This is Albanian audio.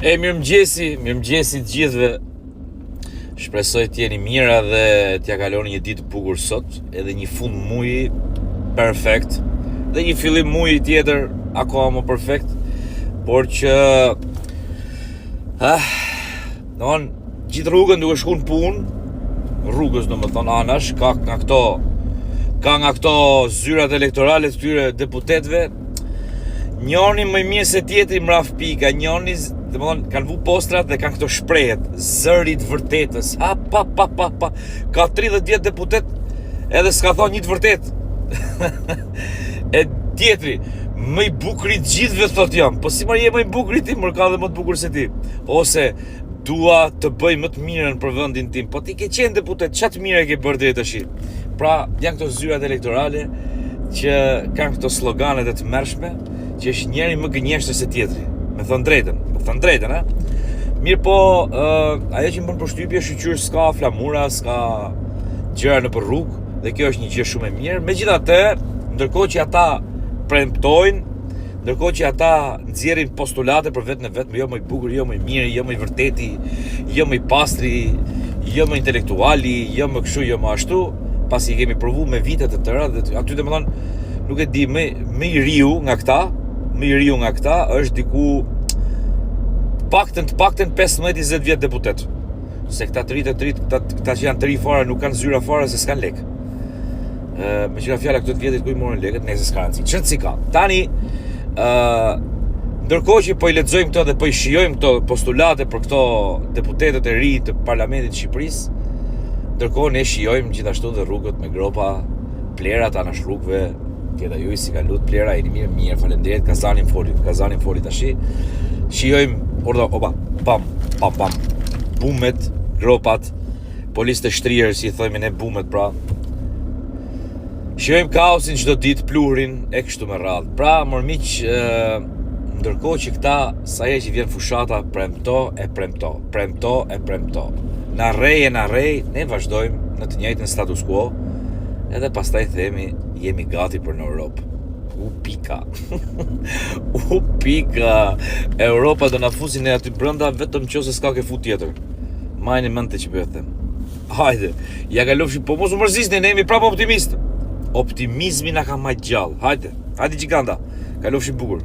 Mirëmëngjesi të gjithëve. Shpresoj të jeni mira dhe t'ja kaloni një ditë bukur sot, edhe një fund muji perfekt dhe një fillim muji tjetër akoma më perfekt, por që gjithë rrugën duke shku në punë, rrugës domethënë anash, ka nga këto zyrat elektorale të këtyre deputetëve, njëri më mirë se tjetri mraf pika, njëri domethënë kanë vu postrat dhe kanë këto shprehet, zëri të vërtetës. Ka 30 vjet deputet edhe s'ka thonë një të vërtetë. E tjetri, më i bukuri të gjithëve thot jam. Po si më je më i bukuri ti, më ka dhe më të bukur se ti. Ose dua të bëj më të mirën për vendin tim. Po ti ke qenë deputet, ç'a të mirë e ke bërë deri tash. Pra, janë këto zyrat elektorale që kanë këto sloganet e të mërshme, që është njeri më gënjeshtër se tjetri. Me thënë drejtën, ha? Mirë po, ajo që më bën përshtypje është që s'ka flamura, s'ka gjëra në për rrugë, dhe kjo është një gjë shumë e mirë. Megjithatë, ndërkohë që ata premtojnë, ndërkohë që ata nxjerrin postulate për vetë në vetë, jo më i bukur, jo më i mirë, jo më i vërteti, jo më i pastri, jo më intelektuali, jo më kështu, jo më ashtu, pasi i kemi provu me vite të tëra, dhe aty domethënë, nuk e di, më i riu nga këta është diku paktën 15-20 vjet deputet. Se këta këta që janë të ri fare nuk kanë zyra fare se s'kan lek. Me qira fjala këto të vjetit ku i morën lekët, ne se s'ka rëndësi. Çfarë si ka? Tani ndërkohë që po i lexojmë këto dhe po i shijojmë këto postulate për këto deputetët e ri të Parlamentit të Shqipërisë, ndërkohë ne shijojmë gjithashtu dhe rrugët me gropa, plerat anash rrugëve. Këta ju si ka lut plera, jeni mirë, faleminderit, Kazanin foli tash. Shijojmë pam, bumet, gropat, policë të shtrirë, si i thojmë ne bumet, pra. Shijojmë kaosin çdo ditë, pluhurin e kështu me radhë. Pra, mormiq, ndërkohë që këta sa herë që vjen fushata, premto. Na rrej, ne vazhdojmë në të njëjtën status quo. Edhe pastaj themi, jemi gati për në Europë. Pika. Europa do na fusin e aty brenda vetëm nëse s'ka ke fut tjetër. Majni mend të që po them. Hajde, ja kalofshi, po mos u mërzisni, ne jemi prapë optimist. Optimizmi na ka më gjallë. Hajde gjiganta. Kalofshi bukur.